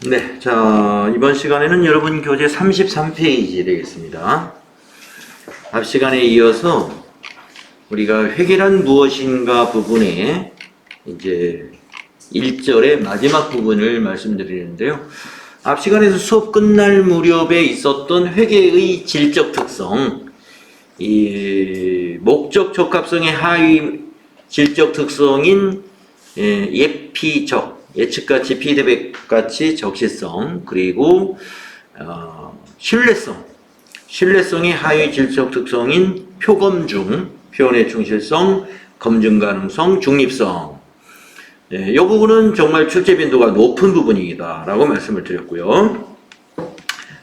네, 자, 이번 시간에는 여러분 교재 33페이지 되겠습니다. 앞 시간에 이어서 우리가 회계란 무엇인가 부분에 이제 1절의 마지막 부분을 말씀드리는데요. 앞 시간에서 수업 끝날 무렵에 있었던 회계의 질적 특성, 이 목적 적합성의 하위 질적 특성인 예피적, 예측가치, 피드백가치, 적시성, 그리고 신뢰성의 하위 질적 특성인 표검중, 표현의 충실성, 검증 가능성, 중립성. 이 부분은 정말 출제 빈도가 높은 부분이다 라고 말씀을 드렸고요.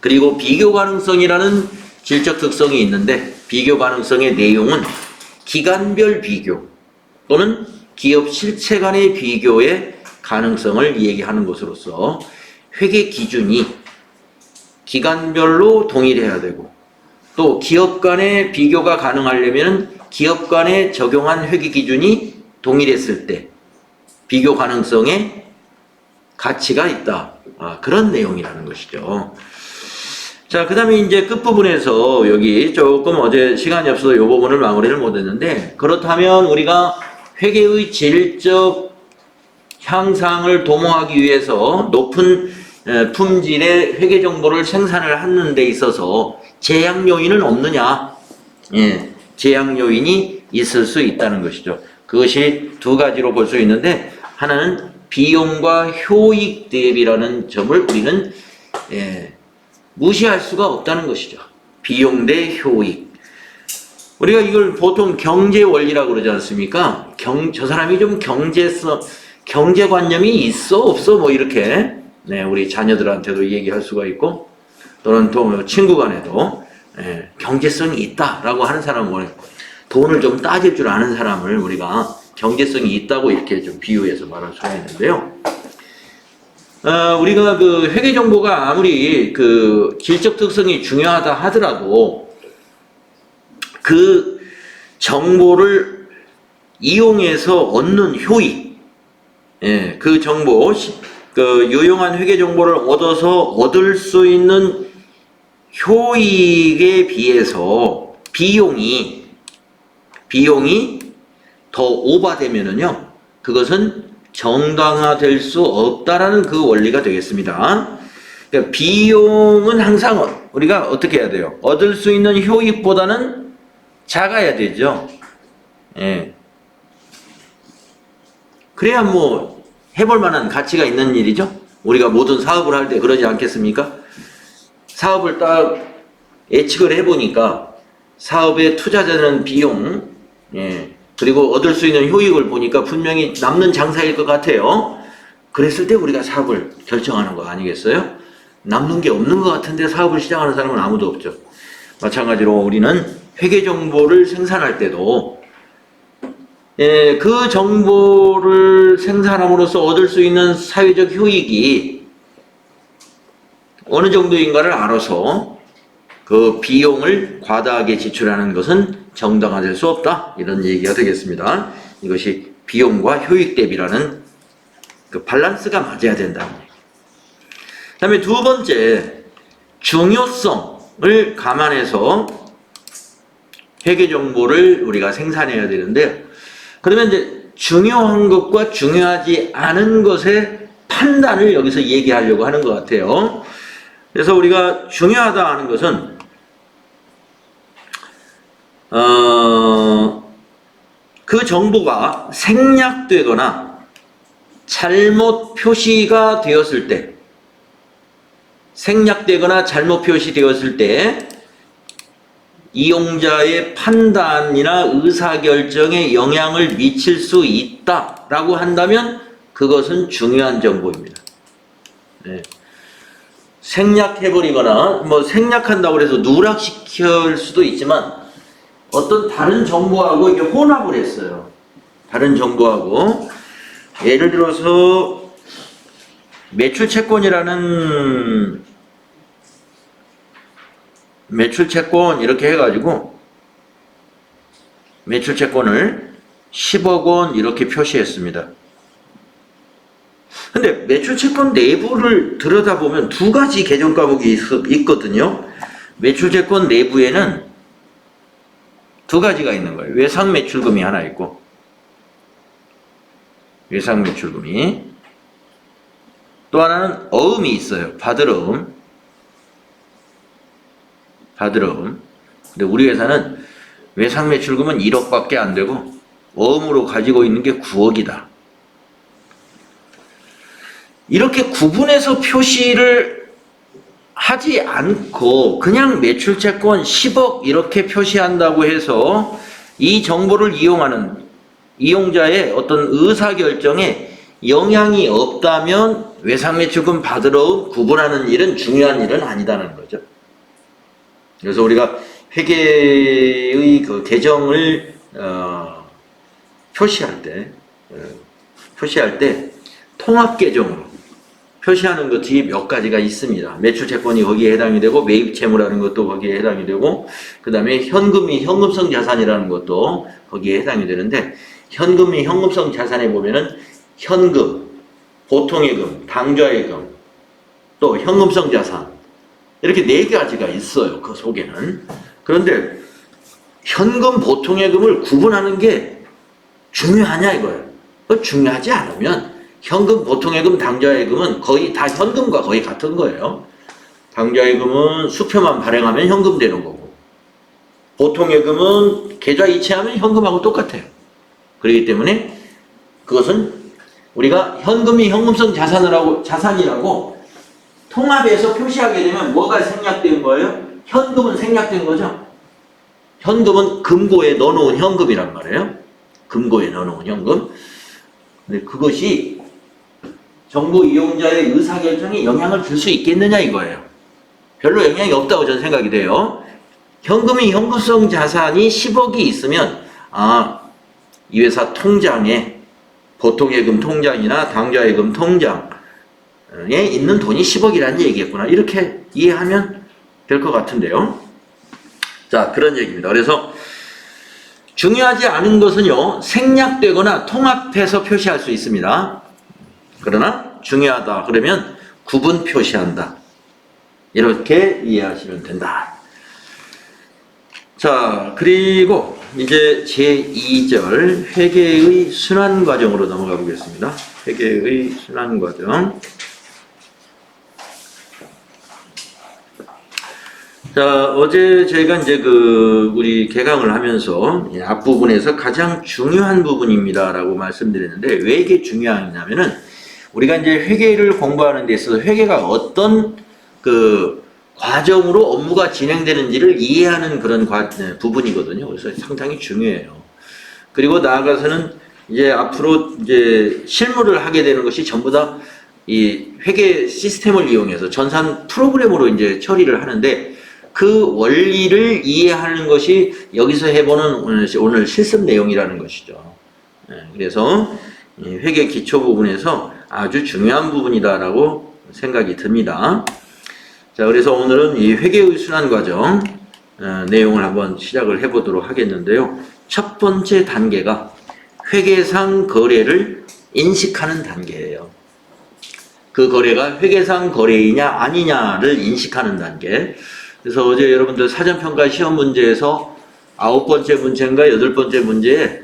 그리고 비교 가능성이라는 질적 특성이 있는데, 비교 가능성의 내용은 기간별 비교 또는 기업 실체 간의 비교의 가능성을 얘기하는 것으로서 회계 기준이 기간별로 동일해야 되고, 또 기업 간의 비교가 가능하려면 기업 간에 적용한 회계 기준이 동일했을 때 비교 가능성에 가치가 있다. 그런 내용이라는 것이죠. 자, 그 다음에 이제 끝부분에서 여기 조금 어제 시간이 없어서 이 부분을 마무리를 못했는데, 그렇다면 우리가 회계의 질적 향상을 도모하기 위해서 높은 품질의 회계 정보를 생산을 하는 데 있어서 제약 요인은 없느냐? 제약 요인이 있을 수 있다는 것이죠. 그것이 두 가지로 볼 수 있는데, 하나는 비용과 효익 대비라는 점을 우리는 무시할 수가 없다는 것이죠. 비용 대 효익. 우리가 이걸 보통 경제 원리라고 그러지 않습니까? 저 사람이 좀 경제관념이 있어 없어 뭐 이렇게 우리 자녀들한테도 얘기할 수가 있고, 또는 또 친구 간에도 경제성이 있다라고 하는 사람은 돈을 좀 따질 줄 아는 사람을 우리가 경제성이 있다고 이렇게 좀 비유해서 말할 수가 있는데요. 우리가 그 회계 정보가 아무리 그 질적 특성이 중요하다 하더라도 그 정보를 이용해서 얻는 효익, 그 정보, 그 유용한 회계 정보를 얻어서 얻을 수 있는 효익에 비해서 비용이 더 오바되면은요, 그것은 정당화될 수 없다라는 그 원리가 되겠습니다. 그러니까 비용은 항상 우리가 어떻게 해야 돼요? 얻을 수 있는 효익보다는 작아야 되죠. 그래야 뭐 해볼 만한 가치가 있는 일이죠. 우리가 모든 사업을 할 때 그러지 않겠습니까? 사업을 딱 예측을 해보니까 사업에 투자되는 비용, 그리고 얻을 수 있는 효익을 보니까 분명히 남는 장사일 것 같아요. 그랬을 때 우리가 사업을 결정하는 거 아니겠어요? 남는 게 없는 것 같은데 사업을 시작하는 사람은 아무도 없죠. 마찬가지로 우리는 회계 정보를 생산할 때도 그 정보를 생산함으로써 얻을 수 있는 사회적 효익이 어느 정도인가를 알아서 그 비용을 과다하게 지출하는 것은 정당화될 수 없다, 이런 얘기가 되겠습니다. 이것이 비용과 효익 대비라는 그 밸런스가 맞아야 된다는 얘기. 그 다음에 두 번째, 중요성을 감안해서 회계 정보를 우리가 생산해야 되는데, 그러면 이제 중요한 것과 중요하지 않은 것의 판단을 여기서 얘기하려고 하는 것 같아요. 그래서 우리가 중요하다 하는 것은 그 정보가 생략되거나 잘못 표시가 되었을 때, 생략되거나 잘못 표시되었을 때 이용자의 판단이나 의사결정에 영향을 미칠 수 있다라고 한다면 그것은 중요한 정보입니다. 생략해버리거나 뭐 생략한다고 해서 누락시킬 수도 있지만, 어떤 다른 정보하고 이게 혼합을 했어요. 다른 정보하고. 예를 들어서 매출채권 이렇게 해가지고 매출채권을 10억 원 이렇게 표시했습니다. 근데 매출채권 내부를 들여다보면 두 가지 개정 과목이 있거든요. 매출채권 내부에는 두 가지가 있는 거예요. 외상매출금이 하나 있고, 외상매출금이. 또 하나는 어음이 있어요. 받을어음. 받을어음. 근데 우리 회사는 외상매출금은 1억밖에 안 되고 어음으로 가지고 있는 게 9억이다. 이렇게 구분해서 표시를 하지 않고 그냥 매출채권 10억 이렇게 표시한다고 해서 이 정보를 이용하는 이용자의 어떤 의사결정에 영향이 없다면 외상매출금 받으러 구분하는 일은 중요한 일은 아니다는 거죠. 그래서 우리가 회계의 그 개정을 표시할 때 통합개정으로 표시하는 것이 몇 가지가 있습니다. 매출채권이 거기에 해당이 되고 매입채무라는 것도 거기에 해당이 되고 그 다음에 현금이 현금성 자산이라는 것도 거기에 해당이 되는데 현금이 현금성 자산에 보면은 현금, 보통예금, 당좌예금, 또 현금성 자산 이렇게 네 가지가 있어요. 그 속에는. 그런데 현금, 보통예금을 구분하는 게 중요하냐 이거예요. 중요하지 않으면 현금, 보통예금, 당좌예금은 거의 다 현금과 거의 같은 거예요. 당좌예금은 수표만 발행하면 현금 되는 거고 보통예금은 계좌 이체하면 현금하고 똑같아요. 그렇기 때문에 그것은 우리가 현금이 현금성 자산이라고 통합해서 표시하게 되면 뭐가 생략된 거예요? 현금은 생략된 거죠. 현금은 금고에 넣어놓은 현금이란 말이에요. 금고에 넣어놓은 현금. 근데 그것이 정부 이용자의 의사결정에 영향을 줄 수 있겠느냐 이거예요. 별로 영향이 없다고 저는 생각이 돼요. 현금이 현금성 자산이 10억이 있으면 이 회사 통장에 보통예금 통장이나 당좌예금 통장에 있는 돈이 10억이라는 얘기겠구나. 이렇게 이해하면 될 것 같은데요. 자, 그런 얘기입니다. 그래서 중요하지 않은 것은요, 생략되거나 통합해서 표시할 수 있습니다. 그러나 중요하다 그러면 구분 표시한다. 이렇게 이해하시면 된다. 자, 그리고 이제 제2절 회계의 순환 과정으로 넘어가 보겠습니다. 회계의 순환 과정. 자, 어제 저희가 이제 우리 개강을 하면서 앞부분에서 가장 중요한 부분입니다라고 말씀드렸는데 왜 이게 중요하냐면은 우리가 이제 회계를 공부하는 데 있어서 회계가 어떤 과정으로 업무가 진행되는지를 이해하는 그런 부분이거든요. 그래서 상당히 중요해요. 그리고 나아가서는 이제 앞으로 이제 실무를 하게 되는 것이 전부 다 이 회계 시스템을 이용해서 전산 프로그램으로 이제 처리를 하는데 그 원리를 이해하는 것이 여기서 해보는 오늘 실습 내용이라는 것이죠. 그래서 회계 기초 부분에서 아주 중요한 부분이다라고 생각이 듭니다. 자, 그래서 오늘은 이 회계의 순환 과정 내용을 한번 시작을 해보도록 하겠는데요. 첫 번째 단계가 회계상 거래를 인식하는 단계예요. 그 거래가 회계상 거래이냐 아니냐를 인식하는 단계. 그래서 어제 여러분들 사전평가 시험 문제에서 9번째 문제인가 8번째 문제에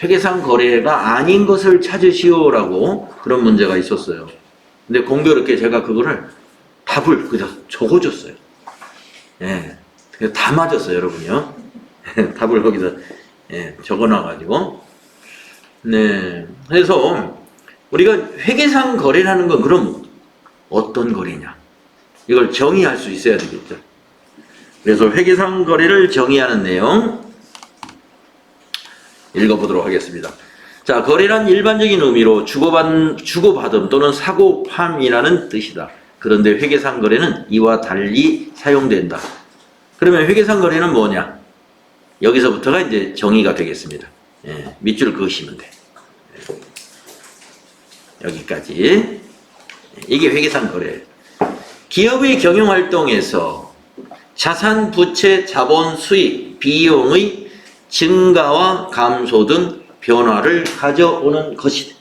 회계상 거래가 아닌 것을 찾으시오라고 그런 문제가 있었어요. 근데 공교롭게 제가 그거를 답을 그냥 적어줬어요. 다 맞았어요, 여러분요. 답을 거기다 적어놔가지고. 네. 그래서 우리가 회계상 거래라는 건 그럼 어떤 거래냐? 이걸 정의할 수 있어야 되겠죠. 그래서 회계상 거래를 정의하는 내용 읽어보도록 하겠습니다. 자, 거래란 일반적인 의미로 주고받음 또는 사고 팜이라는 뜻이다. 그런데 회계상 거래는 이와 달리 사용된다. 그러면 회계상 거래는 뭐냐? 여기서부터가 이제 정의가 되겠습니다. 밑줄 그으시면 돼. 여기까지. 이게 회계상 거래예요. 기업의 경영활동에서 자산, 부채, 자본, 수익, 비용의 증가와 감소 등 변화를 가져오는 것이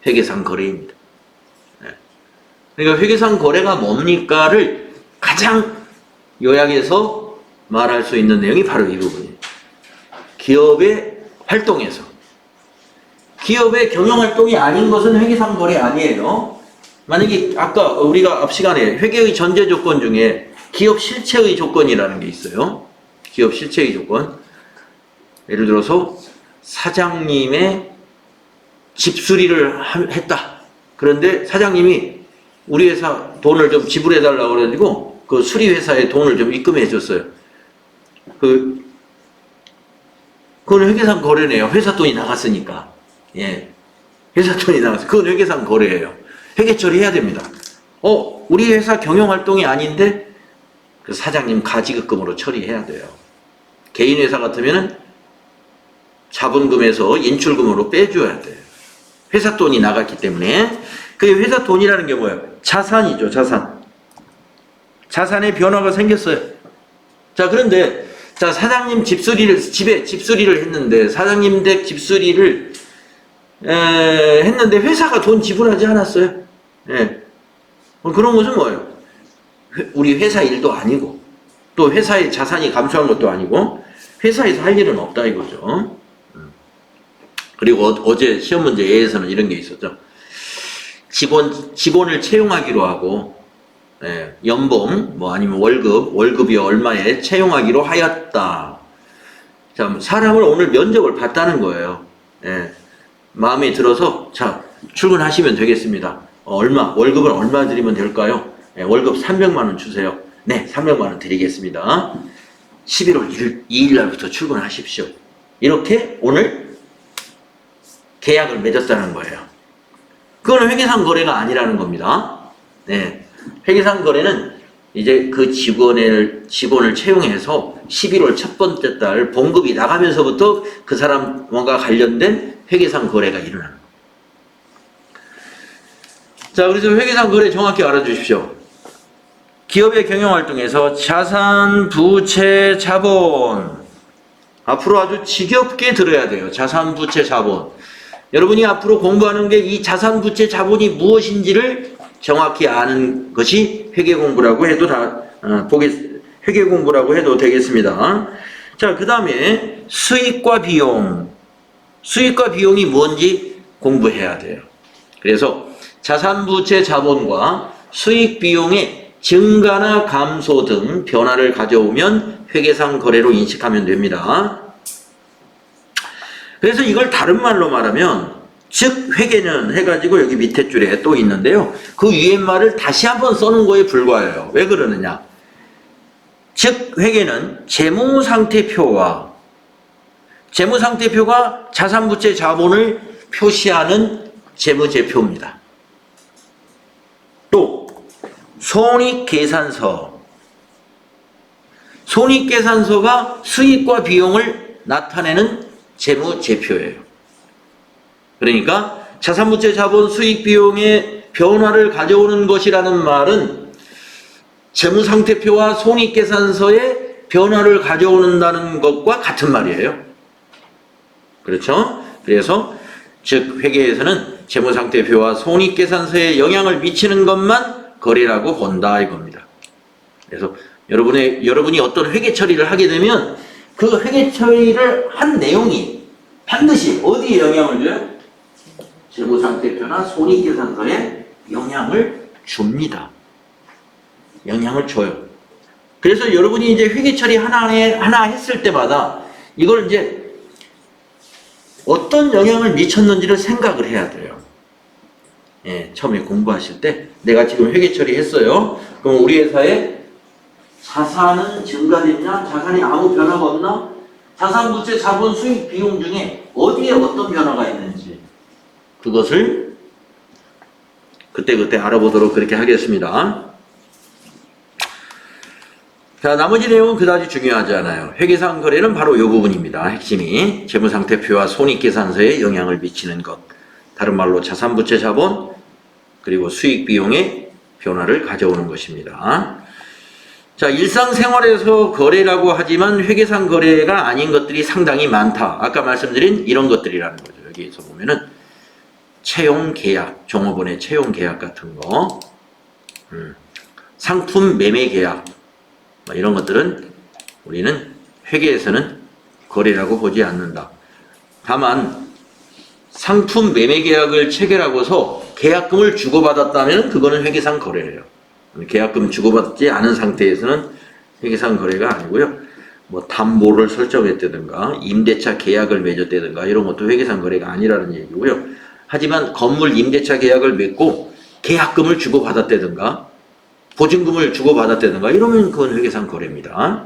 회계상 거래입니다. 그러니까 회계상 거래가 뭡니까를 가장 요약해서 말할 수 있는 내용이 바로 이 부분이에요. 기업의 활동에서. 기업의 경영활동이 아닌 것은 회계상 거래 아니에요. 만약에 아까 우리가 앞 시간에 회계의 전제 조건 중에 기업 실체의 조건이라는 게 있어요. 기업 실체의 조건. 예를 들어서 사장님의 집수리를 했다. 그런데 사장님이 우리 회사 돈을 좀 지불해 달라고 그래가지고 그 수리회사에 돈을 좀 입금해 줬어요. 그건 회계상 거래네요. 회사 돈이 나갔으니까. 예. 회사 돈이 나갔어요. 그건 회계상 거래예요. 회계 처리해야 됩니다. 우리 회사 경영활동이 아닌데 그 사장님 가지급금으로 처리해야 돼요. 개인 회사 같으면은 자본금에서 인출금으로 빼줘야 돼요. 회사 돈이 나갔기 때문에. 그 회사 돈이라는 게 뭐예요? 자산이죠, 자산. 자산의 변화가 생겼어요. 자, 그런데 자, 사장님 집에 집수리를 했는데 사장님 댁 집수리를 했는데 회사가 돈 지불하지 않았어요. 예. 그런 것은 뭐예요? 우리 회사 일도 아니고 또 회사의 자산이 감소한 것도 아니고 회사에서 할 일은 없다 이거죠. 그리고 어제 시험 문제 A에서는 이런 게 있었죠. 직원을 채용하기로 하고 연봉 아니면 월급이 얼마에 채용하기로 하였다. 자, 사람을 오늘 면접을 봤다는 거예요. 마음에 들어서 자, 출근하시면 되겠습니다. 월급을 얼마 드리면 될까요? 월급 300만 원 주세요. 네, 300만 원 드리겠습니다. 11월 2일 날부터 출근하십시오. 이렇게 오늘 계약을 맺었다는 거예요. 그거는 회계상 거래가 아니라는 겁니다. 네. 회계상 거래는 이제 그 직원을 채용해서 11월 첫 번째 달 봉급이 나가면서부터 그 사람과 관련된 회계상 거래가 일어나는 거예요. 자, 그래서 회계상 거래 정확히 알아주십시오. 기업의 경영활동에서 자산, 부채, 자본. 앞으로 아주 지겹게 들어야 돼요. 자산, 부채, 자본. 여러분이 앞으로 공부하는 게 이 자산, 부채, 자본이 무엇인지를 정확히 아는 것이 회계 공부라고 해도 회계 공부라고 해도 되겠습니다. 자, 그 다음에 수익과 비용. 수익과 비용이 뭔지 공부해야 돼요. 그래서 자산, 부채, 자본과 수익, 비용의 증가나 감소 등 변화를 가져오면 회계상 거래로 인식하면 됩니다. 그래서 이걸 다른 말로 말하면 즉 회계는 해가지고 여기 밑에 줄에 또 있는데요. 그 위에 말을 다시 한번 써놓은 거에 불과해요. 왜 그러느냐? 즉 회계는 재무상태표가 자산부채 자본을 표시하는 재무제표입니다. 또 손익계산서가 수익과 비용을 나타내는 재무제표예요. 그러니까 자산부채 자본 수익 비용의 변화를 가져오는 것이라는 말은 재무상태표와 손익계산서의 변화를 가져오는다는 것과 같은 말이에요. 그렇죠? 그래서 즉 회계에서는 재무상태표와 손익계산서에 영향을 미치는 것만 거래라고 본다 이겁니다. 그래서 여러분이 어떤 회계 처리를 하게 되면 그 회계 처리를 한 내용이 반드시 어디에 영향을 줘요? 재무상태표나 손익계산서에 영향을 줍니다. 영향을 줘요. 그래서 여러분이 이제 회계 처리 하나 했을 때마다 이걸 이제 어떤 영향을 미쳤는지를 생각을 해야 돼요. 처음에 공부하실 때 내가 지금 회계 처리했어요. 그럼 우리 회사에 자산은 증가됐냐? 자산이 아무 변화가 없나? 자산, 부채, 자본, 수익, 비용 중에 어디에 어떤 변화가 있는지 그것을 그때 알아보도록 그렇게 하겠습니다. 자, 나머지 내용은 그다지 중요하지 않아요. 회계상 거래는 바로 이 부분입니다. 핵심이 재무상태표와 손익계산서에 영향을 미치는 것. 다른 말로 자산, 부채, 자본 그리고 수익, 비용의 변화를 가져오는 것입니다. 자, 일상생활에서 거래라고 하지만 회계상 거래가 아닌 것들이 상당히 많다. 아까 말씀드린 이런 것들이라는 거죠. 여기에서 보면은 채용계약, 종업원의 채용계약 같은 거, 상품 매매 계약 이런 것들은 우리는 회계에서는 거래라고 보지 않는다. 다만 상품 매매 계약을 체결하고서 계약금을 주고받았다면 그거는 회계상 거래예요. 계약금 주고받지 않은 상태에서는 회계상 거래가 아니고요. 뭐 담보를 설정했다든가 임대차 계약을 맺었다든가 이런 것도 회계상 거래가 아니라는 얘기고요. 하지만 건물 임대차 계약을 맺고 계약금을 주고받았다든가 보증금을 주고받았다든가 이러면 그건 회계상 거래입니다.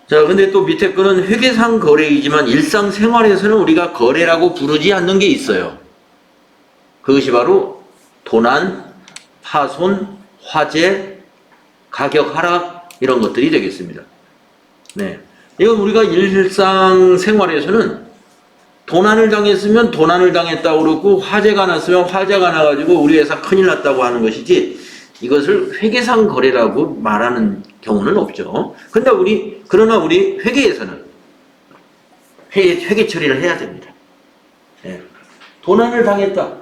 자, 근데 또 밑에 거는 회계상 거래이지만 일상생활에서는 우리가 거래라고 부르지 않는 게 있어요. 그것이 바로 도난, 파손, 화재, 가격 하락 이런 것들이 되겠습니다. 네, 이건 우리가 일상생활에서는 도난을 당했으면 도난을 당했다고 그러고 화재가 났으면 화재가 나가지고 우리 회사 큰일 났다고 하는 것이지 이것을 회계상 거래라고 말하는 경우는 없죠. 그러나 우리 회계에서는 회계 처리를 해야 됩니다. 네. 도난을 당했다.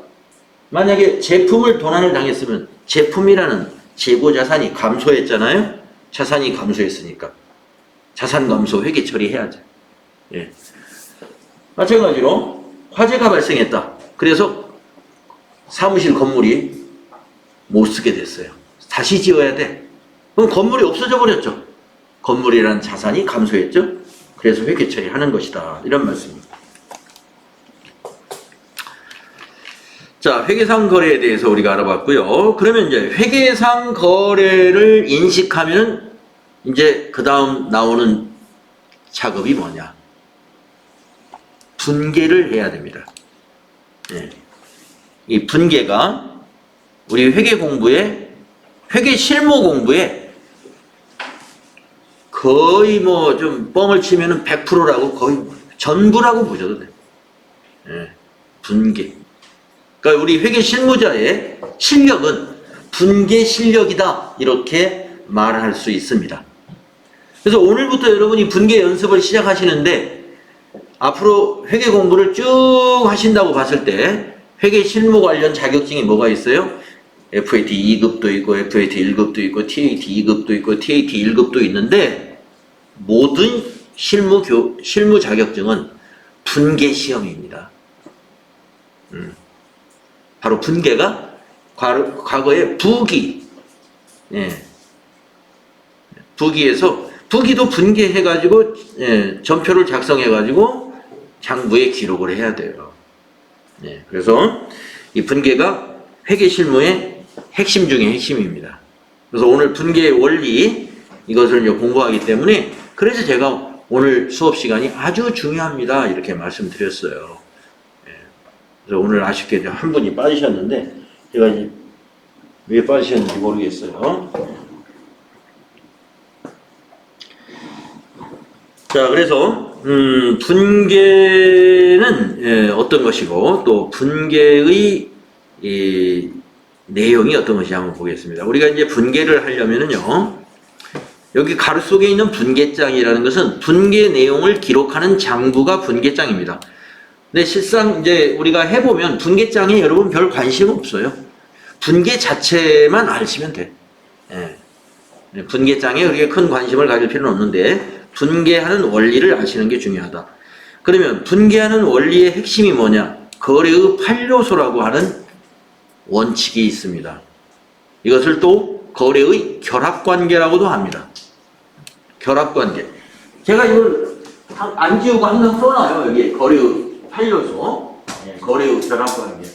만약에 제품을 도난을 당했으면 제품이라는 재고 자산이 감소했잖아요. 자산이 감소했으니까 자산 감소 회계 처리해야죠. 예. 마찬가지로 화재가 발생했다. 그래서 사무실 건물이 못 쓰게 됐어요. 다시 지어야 돼. 그럼 건물이 없어져 버렸죠. 건물이라는 자산이 감소했죠. 그래서 회계 처리하는 것이다. 이런 말씀입니다. 자, 회계상 거래에 대해서 우리가 알아봤고요. 그러면 이제 회계상 거래를 인식하면 이제 그 다음 나오는 작업이 뭐냐? 분계를 해야 됩니다. 네. 이 분계가 우리 회계 공부에, 회계 실무 공부에 거의 뭐 좀 뻥을 치면은 100%라고 거의 전부라고 보셔도 돼요. 네. 분계. 그러니까 우리 회계 실무자의 실력은 분계 실력이다. 이렇게 말할 수 있습니다. 그래서 오늘부터 여러분이 분계 연습을 시작하시는데 앞으로 회계 공부를 쭉 하신다고 봤을 때 회계 실무 관련 자격증이 뭐가 있어요? FAT 2급도 있고 FAT 1급도 있고 TAT 2급도 있고 TAT 1급도 있는데 모든 실무 자격증은 분계 시험입니다. 바로 분계가 과거에 부기, 예, 부기에서 부기도 분계해가지고 예, 전표를 작성해가지고 장부에 기록을 해야 돼요. 예, 그래서 이 분계가 회계 실무의 핵심 중에 핵심입니다. 그래서 오늘 분계의 원리 이것을 이제 공부하기 때문에 그래서 제가 오늘 수업 시간이 아주 중요합니다. 이렇게 말씀드렸어요. 예, 그래서 오늘 아쉽게 한 분이 빠지셨는데 제가 이제 왜 빠지셨는지 모르겠어요. 자, 그래서 분계는 예, 어떤 것이고 또 분계의 이 내용이 어떤 것인지 한번 보겠습니다. 우리가 이제 분계를 하려면은요, 여기 가로 속에 있는 분계장이라는 것은 분계 내용을 기록하는 장부가 분계장입니다. 근데 실상 이제 우리가 해보면 분계장에 여러분 별 관심 없어요. 분계 자체만 아시면 돼. 예. 분계장에 그렇게 큰 관심을 가질 필요는 없는데 분계하는 원리를 아시는 게 중요하다. 그러면 분계하는 원리의 핵심이 뭐냐? 거래의 8요소라고 하는 원칙이 있습니다. 이것을 또 거래의 결합관계라고도 합니다. 결합관계. 제가 이걸 안 지우고 항상 써놔요. 여기 거래의 8요소. 거래의 결합관계.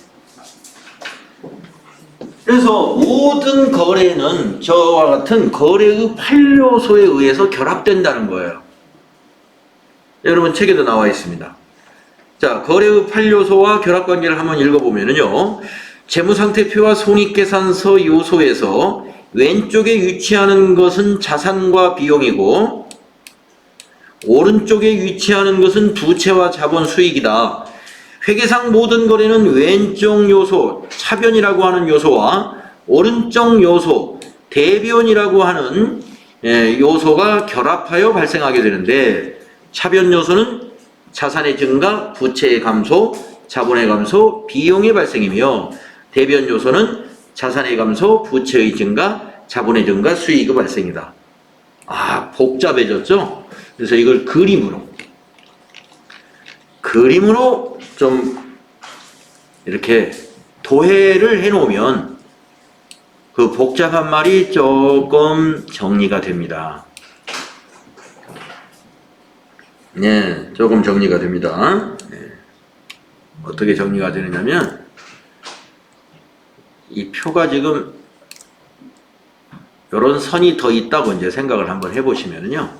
그래서 모든 거래는 저와 같은 거래의 8요소에 의해서 결합된다는 거예요. 여러분 책에도 나와 있습니다. 자, 거래의 8요소와 결합관계를 한번 읽어보면요. 재무상태표와 손익계산서 요소에서 왼쪽에 위치하는 것은 자산과 비용이고 오른쪽에 위치하는 것은 부채와 자본 수익이다. 회계상 모든 거래는 왼쪽 요소, 차변이라고 하는 요소와 오른쪽 요소, 대변이라고 하는 요소가 결합하여 발생하게 되는데 차변 요소는 자산의 증가, 부채의 감소, 자본의 감소, 비용의 발생이며 대변 요소는 자산의 감소, 부채의 증가, 자본의 증가, 수익의 발생이다. 아, 복잡해졌죠? 그래서 이걸 그림으로 좀 이렇게 도해를 해놓으면 그 복잡한 말이 조금 정리가 됩니다. 네, 조금 정리가 됩니다. 네. 어떻게 정리가 되느냐면 이 표가 지금 이런 선이 더 있다고 이제 생각을 한번 해보시면요.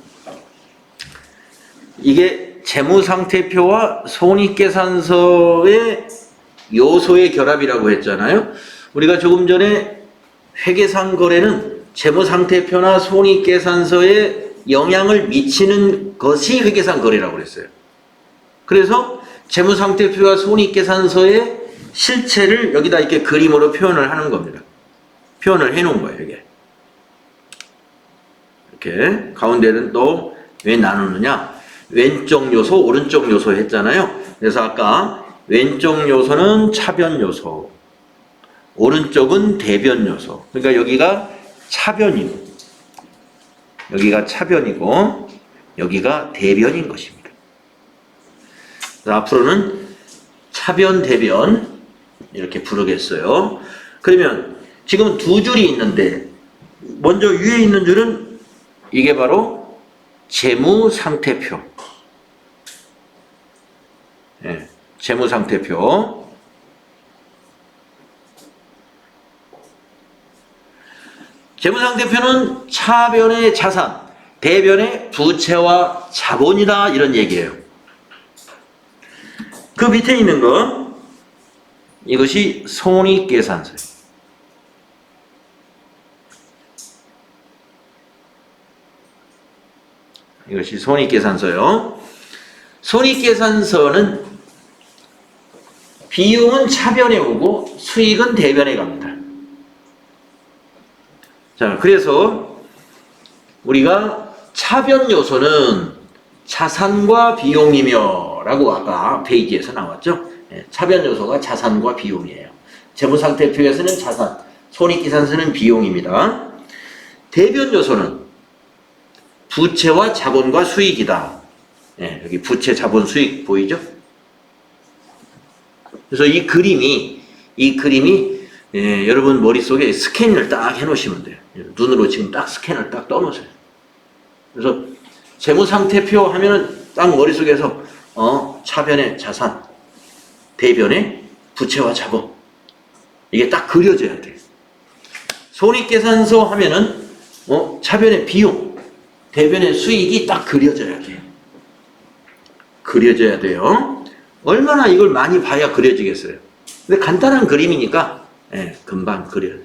이게 재무상태표와 손익계산서의 요소의 결합이라고 했잖아요. 우리가 조금 전에 회계상 거래는 재무상태표나 손익계산서에 영향을 미치는 것이 회계상 거래라고 그랬어요. 그래서 재무상태표와 손익계산서의 실체를 여기다 이렇게 그림으로 표현을 하는 겁니다. 표현을 해 놓은 거예요, 이게. 이렇게 가운데는 또 왜 나누느냐? 왼쪽 요소, 오른쪽 요소 했잖아요. 그래서 아까 왼쪽 요소는 차변 요소, 오른쪽은 대변 요소. 그러니까 여기가 차변이고, 여기가 차변이고, 여기가 대변인 것입니다. 그래서 앞으로는 차변, 대변 이렇게 부르겠어요. 그러면 지금 두 줄이 있는데 먼저 위에 있는 줄은 이게 바로 재무상태표. 네, 재무상태표. 재무상태표는 차변의 자산, 대변의 부채와 자본이다 이런 얘기예요. 그 밑에 있는 거 이것이 손익계산서예요. 이것이 손익계산서요. 손익계산서는 비용은 차변에 오고 수익은 대변에 갑니다. 자, 그래서 우리가 차변 요소는 자산과 비용이며 라고 아까 페이지에서 나왔죠. 차변 요소가 자산과 비용이에요. 재무상태표에서는 자산, 손익계산서는 비용입니다. 대변 요소는 부채와 자본과 수익이다. 예, 여기 부채, 자본, 수익 보이죠? 그래서 이 그림이 예, 여러분 머릿속에 스캔을 딱 해놓으시면 돼요. 눈으로 지금 딱 스캔을 딱 떠놓으세요. 그래서 재무상태표 하면은 딱 머릿속에서 차변의 자산, 대변의 부채와 자본 이게 딱 그려져야 돼요. 손익계산서 하면은 차변의 비용, 대변의 수익이 딱 그려져야 돼요. 그려져야 돼요. 얼마나 이걸 많이 봐야 그려지겠어요. 근데 간단한 그림이니까 금방 그려요.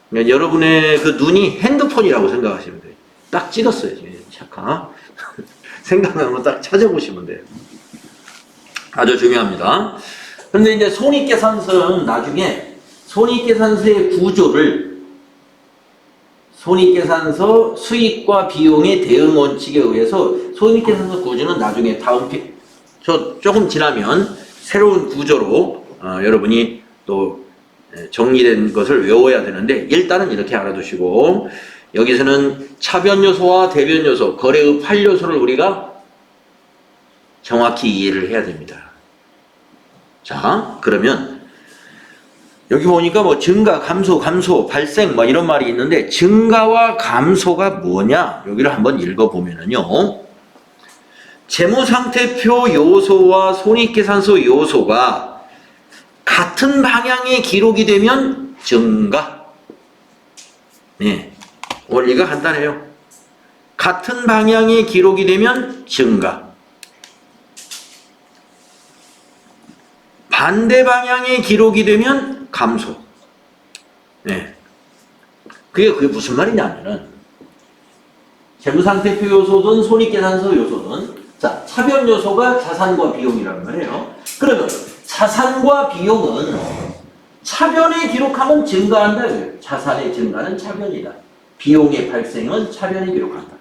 그러니까 여러분의 그 눈이 핸드폰이라고 생각하시면 돼요. 딱 찍었어요. 착각. 생각나면 딱 찾아보시면 돼요. 아주 중요합니다. 그런데 이제 손익계산서는 나중에 손익계산서의 구조를 손익계산서 수익과 비용의 대응 원칙에 의해서 손익계산서 구조는 나중에 다음 조금 지나면 새로운 구조로 여러분이 또 정리된 것을 외워야 되는데 일단은 이렇게 알아두시고 여기서는 차변 요소와 대변 요소, 거래의 8요소를 우리가 정확히 이해를 해야 됩니다. 자, 그러면 여기 보니까 뭐 증가, 감소, 발생 뭐 이런 말이 있는데 증가와 감소가 뭐냐? 여기를 한번 읽어보면은요. 재무상태표 요소와 손익계산서 요소가 같은 방향의 기록이 되면 증가. 네. 원리가 간단해요. 같은 방향의 기록이 되면 증가. 반대 방향의 기록이 되면 감소. 네. 그게 무슨 말이냐면은 재무상태표 요소든 손익계산서 요소든 자, 차변 요소가 자산과 비용이라는 말이에요. 그러면 자산과 비용은 차변에 기록하면 증가한다. 자산의 증가는 차변이다. 비용의 발생은 차변에 기록한다.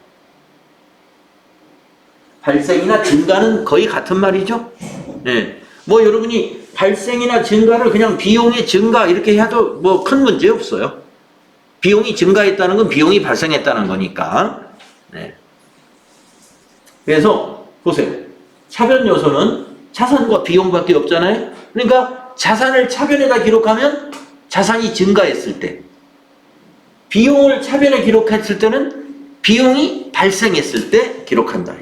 발생이나 증가는 거의 같은 말이죠. 네. 뭐 여러분이 발생이나 증가를 그냥 비용의 증가 이렇게 해도 뭐 큰 문제 없어요. 비용이 증가했다는 건 비용이 발생했다는 거니까. 네. 그래서 보세요. 차변 요소는 자산과 비용밖에 없잖아요. 그러니까 자산을 차변에다 기록하면 자산이 증가했을 때, 비용을 차변에 기록했을 때는 비용이 발생했을 때 기록한다.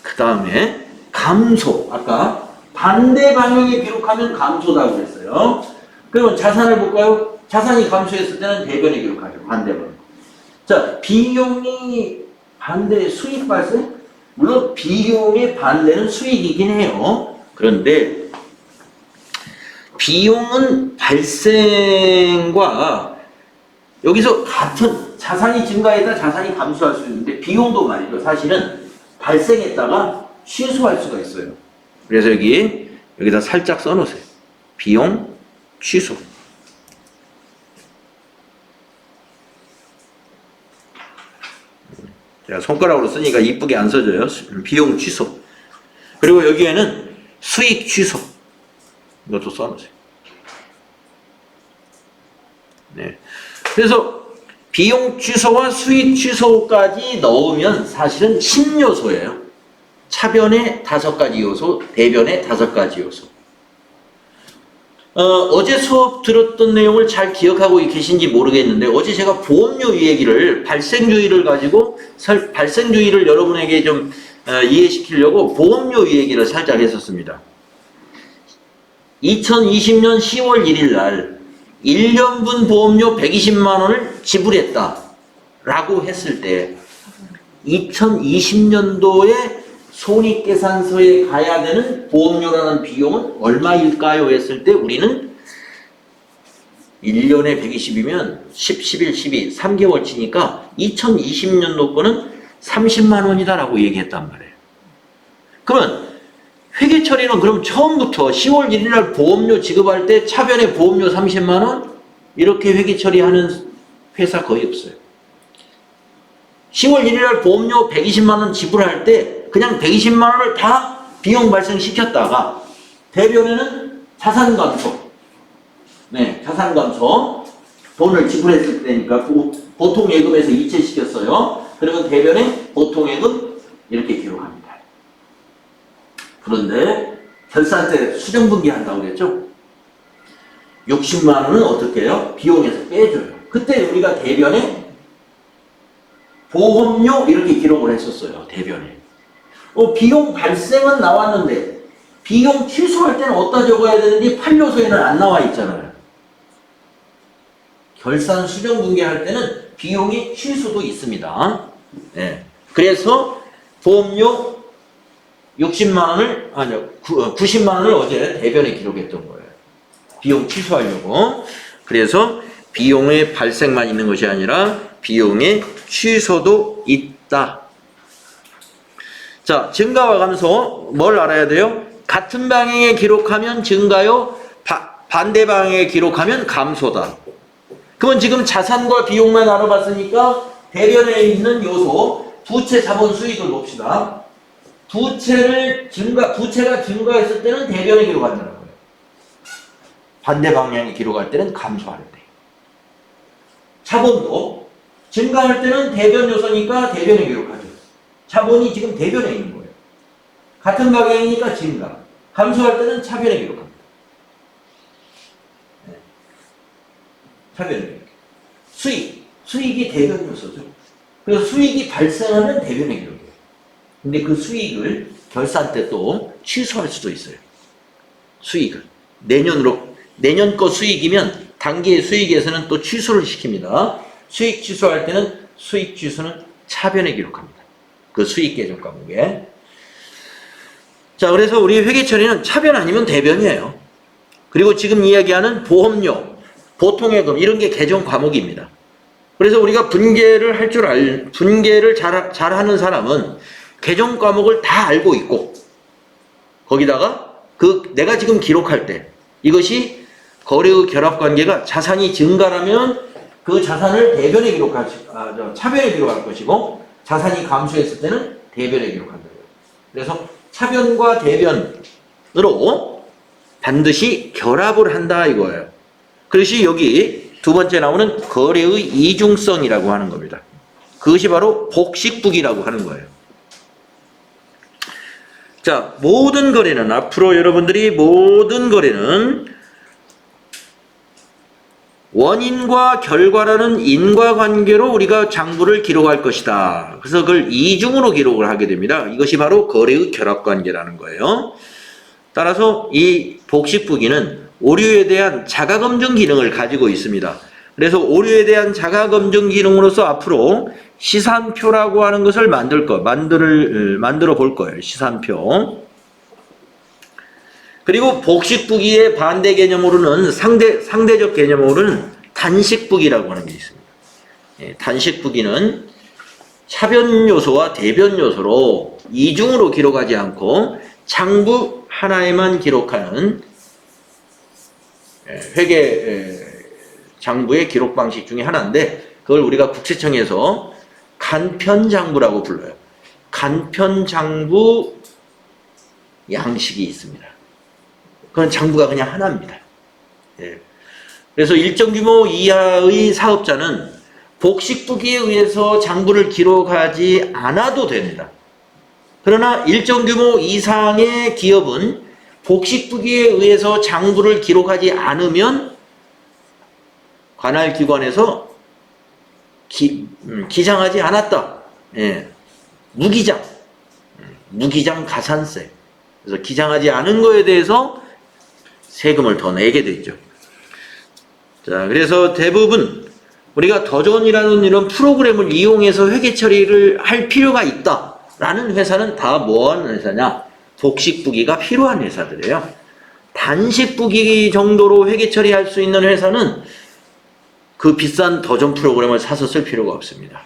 그 다음에 감소. 아까 반대 방향에 기록하면 감소다고 그랬어요. 그러면 자산을 볼까요? 자산이 감소했을 때는 대변에 기록하죠. 반대 방향. 자, 비용이 반대 수익 발생? 물론 비용의 반대는 수익이긴 해요. 그런데 비용은 발생과 여기서 같은 자산이 증가했다 자산이 감소할 수 있는데 비용도 말이죠. 사실은 발생했다가 취소할 수가 있어요. 그래서 여기다 살짝 써놓으세요. 비용 취소. 제가 손가락으로 쓰니까 이쁘게 안 써져요. 비용 취소. 그리고 여기에는 수익 취소. 이것도 써놓으세요. 네. 그래서 비용 취소와 수익 취소까지 넣으면 사실은 10요소예요. 차변의 5가지 요소, 대변의 5가지 요소. 어제 수업 들었던 내용을 잘 기억하고 계신지 모르겠는데 어제 제가 보험료 얘기를 발생주의를 가지고 발생주의를 여러분에게 좀 이해시키려고 보험료 얘기를 살짝 했었습니다. 2020년 10월 1일 날 1년분 보험료 120만 원을 지불했다 라고 했을 때 2020년도에 손익계산서에 가야 되는 보험료라는 비용은 얼마일까요? 했을 때 우리는 1년에 120이면 10, 11, 12, 3개월 치니까 2020년도 거는 30만 원이다 라고 얘기했단 말이에요. 그러면 회계 처리는 그럼 처음부터 10월 1일 날 보험료 지급할 때 차변에 보험료 30만 원? 이렇게 회계 처리하는 회사 거의 없어요. 10월 1일 날 보험료 120만 원 지불할 때 그냥 120만 원을 다 비용 발생시켰다가 대변에는 자산 감소. 네, 자산 감소. 돈을 지불했을 때니까 보통 예금에서 이체시켰어요. 그러면 대변에 보통 예금 이렇게 기록합니다. 그런데 결산 때 수정분기한다고 그랬죠? 60만 원은 어떻게 해요? 비용에서 빼줘요. 그때 우리가 대변에 보험료 이렇게 기록을 했었어요. 대변에. 비용 발생은 나왔는데 비용 취소할 때는 어디다 적어야 되는지 8요소에는 안 나와 있잖아요. 결산 수정 분기할 때는 비용이 취소도 있습니다. 네. 그래서 보험료 60만 원을 아니요 90만 원을 어제 대변에 기록했던 거예요. 비용 취소하려고. 그래서 비용의 발생만 있는 것이 아니라 비용의 취소도 있다. 자, 증가와 감소 뭘 알아야 돼요? 같은 방향에 기록하면 증가요. 반대 방향에 기록하면 감소다. 그러면 지금 자산과 비용만 알아봤으니까 대변에 있는 요소 부채, 자본, 수익을 봅시다. 부채가 증가했을 때는 대변에 기록한다는 거예요. 반대 방향에 기록할 때는 감소할 때. 자본도 증가할 때는 대변 요소니까 대변에 기록하죠. 자본이 지금 대변에 있는 거예요. 같은 방향이니까 증가. 감소할 때는 차변에 기록합니다. 네. 차변에 기록. 수익이 대변 요소죠. 그래서 수익이 발생하면 대변에 기록해요. 근데 그 수익을 결산 때 또 취소할 수도 있어요. 수익을. 내년 거 수익이면 단기의 수익에서는 또 취소를 시킵니다. 수익 취소할 때는 수익 취소는 차변에 기록합니다. 그 수익 계정 과목에. 자, 그래서 우리 회계 처리는 차변 아니면 대변이에요. 그리고 지금 이야기하는 보험료, 보통예금 이런 게 계정 과목입니다. 그래서 우리가 분계를 잘 하는 사람은 계정 과목을 다 알고 있고 거기다가 내가 지금 기록할 때 이것이 거래의 결합 관계가 자산이 증가라면 그 자산을 대변에 차변에 기록할 것이고 자산이 감소했을 때는 대변에 기록한다. 그래서 차변과 대변은 반드시 결합을 한다 이거예요. 그것이 여기 두 번째 나오는 거래의 이중성이라고 하는 겁니다. 그것이 바로 복식북이라고 하는 거예요. 자, 모든 거래는, 앞으로 여러분들이 모든 거래는 원인과 결과라는 인과관계로 우리가 장부를 기록할 것이다. 그래서 그걸 이중으로 기록을 하게 됩니다. 이것이 바로 거래의 결합관계라는 거예요. 따라서 이 복식부기는 오류에 대한 자가검증 기능을 가지고 있습니다. 그래서 오류에 대한 자가검증 기능으로서 앞으로 시산표라고 하는 것을 만들어 볼 거예요. 시산표. 그리고 복식부기의 반대 개념으로는 상대적 개념으로는 단식부기라고 하는 게 있습니다. 단식부기는 차변 요소와 대변 요소로 이중으로 기록하지 않고 장부 하나에만 기록하는 회계 장부의 기록 방식 중에 하나인데, 그걸 우리가 국세청에서 간편장부라고 불러요. 간편장부 양식이 있습니다. 그건 장부가 그냥 하나입니다. 그래서 일정 규모 이하의 사업자는 복식부기에 의해서 장부를 기록하지 않아도 됩니다. 그러나 일정 규모 이상의 기업은 복식부기에 의해서 장부를 기록하지 않으면 관할 기관에서 기장하지 않았다. 무기장 가산세. 그래서 기장하지 않은 거에 대해서 세금을 더 내게 되죠. 자, 그래서 대부분 우리가 더존이라는 이런 프로그램을 이용해서 회계 처리를 할 필요가 있다라는 회사는 다 뭐하는 회사냐? 복식부기가 필요한 회사들이에요. 단식부기 정도로 회계 처리할 수 있는 회사는 그 비싼 더존 프로그램을 사서 쓸 필요가 없습니다.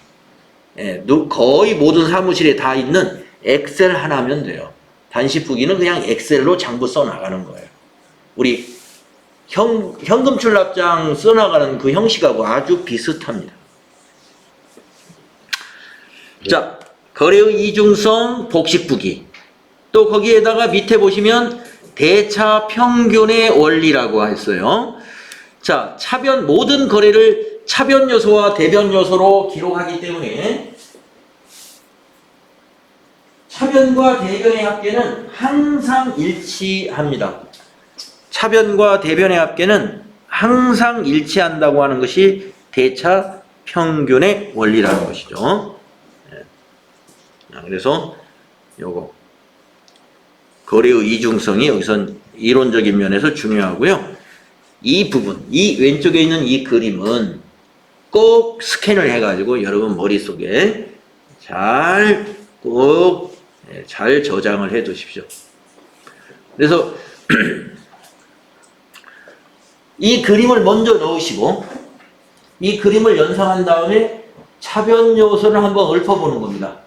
거의 모든 사무실에 다 있는 엑셀 하나면 돼요. 단식부기는 그냥 엑셀로 장부 써나가는 거예요. 우리 현금 출납장 써나가는 그 형식하고 아주 비슷합니다. 자, 거래의 이중성 복식부기. 또 거기에다가 밑에 보시면 대차 평균의 원리라고 했어요. 자, 모든 거래를 차변 요소와 대변 요소로 기록하기 때문에 차변과 대변의 합계는 항상 일치합니다. 차변과 대변의 합계는 항상 일치한다고 하는 것이 대차 평균의 원리라는 것이죠. 그래서 요거 거래의 이중성이 여기선 이론적인 면에서 중요하고요. 이 부분, 이 왼쪽에 있는 이 그림은 꼭 스캔을 해가지고 여러분 머릿속에 잘 저장을 해 두십시오. 그래서 이 그림을 먼저 넣으시고 이 그림을 연상한 다음에 차변 요소를 한번 읊어보는 겁니다.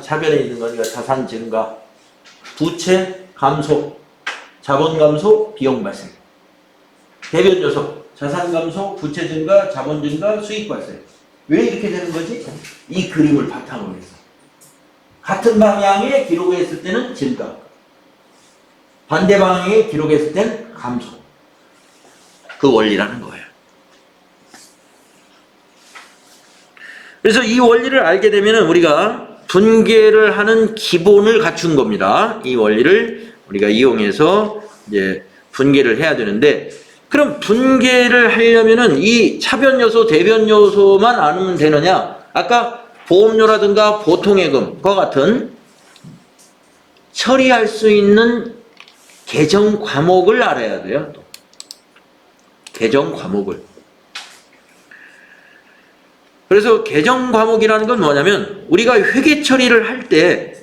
차변에 있는 거니까 자산 증가, 부채 감소, 자본 감소, 비용 발생. 대변 요소, 자산 감소, 부채 증가, 자본 증가, 수익 발생. 왜 이렇게 되는 거지? 이 그림을 바탕으로 해서. 같은 방향에 기록했을 때는 증가, 반대 방향에 기록했을 때는 감소. 그 원리라는 거예요. 그래서 이 원리를 알게 되면 우리가 분계를 하는 기본을 갖춘 겁니다. 이 원리를 우리가 이용해서 이제 분계를 해야 되는데, 그럼 분계를 하려면은 이 차변 요소, 대변 요소만 알면 되느냐? 아까 보험료라든가 보통예금과 같은 처리할 수 있는 계정 과목을 알아야 돼요. 또. 계정 과목을. 그래서 계정 과목이라는 건 뭐냐면 우리가 회계 처리를 할 때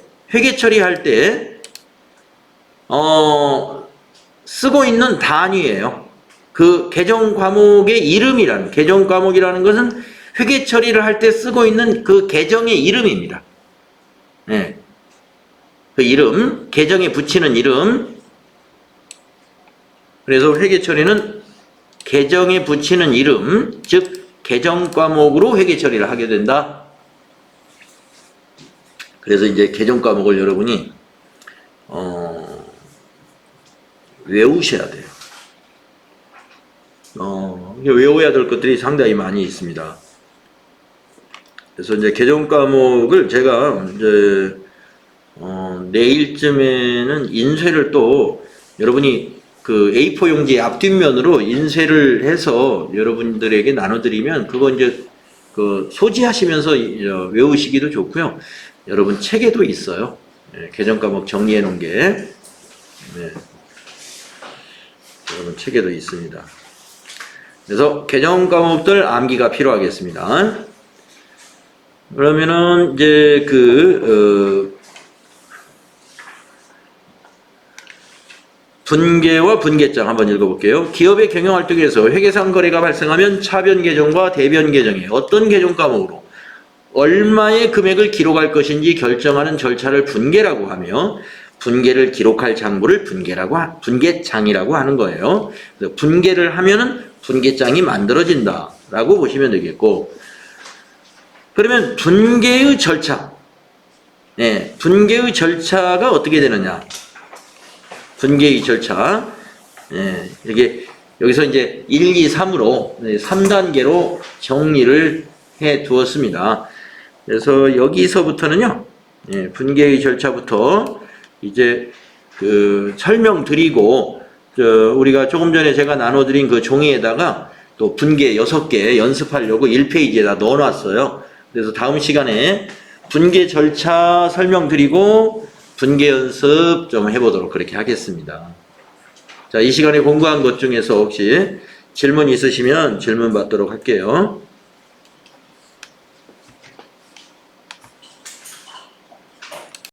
쓰고 있는 단위예요. 그 계정 과목의 이름이라는, 계정 과목이라는 것은 회계 처리를 할 때 쓰고 있는 그 계정의 이름입니다. 그 이름, 계정에 붙이는 이름. 그래서 회계 처리는 계정에 붙이는 이름, 즉 계정 과목으로 회계 처리를 하게 된다. 그래서 이제 계정 과목을 여러분이 외우셔야 돼요. 외워야 될 것들이 상당히 많이 있습니다. 그래서 이제 개정 과목을 제가 이제 내일쯤에는 인쇄를 또 여러분이 그 A4 용지 앞뒷면으로 인쇄를 해서 여러분들에게 나눠드리면 그거 이제 그 소지하시면서 외우시기도 좋고요. 여러분 책에도 있어요. 개정 과목 정리해 놓은 게. 네. 여러분 책에도 있습니다. 그래서 개정 과목들 암기가 필요하겠습니다. 그러면은 이제 분계와 분계장 한번 읽어볼게요. 기업의 경영활동에서 회계상 거래가 발생하면 차변 계정과 대변 계정에 어떤 계정 과목으로 얼마의 금액을 기록할 것인지 결정하는 절차를 분계라고 하며 분계를 기록할 장부를 분계장이라고 하는 거예요. 그래서 분계를 하면은 분계장이 만들어진다라고 보시면 되겠고, 그러면 분계의 절차, 분계의 절차가 어떻게 되느냐? 분계의 절차, 이렇게 여기서 이제 1, 2, 3으로 3단계로 정리를 해 두었습니다. 그래서 여기서부터는요, 분계의 절차부터 이제 설명드리고, 우리가 조금 전에 제가 나눠드린 그 종이에다가 또 분계 6개 연습하려고 1페이지에다 넣어놨어요. 그래서 다음 시간에 분계 절차 설명드리고 분계 연습 좀 해보도록 그렇게 하겠습니다. 자, 이 시간에 공부한 것 중에서 혹시 질문 있으시면 질문 받도록 할게요.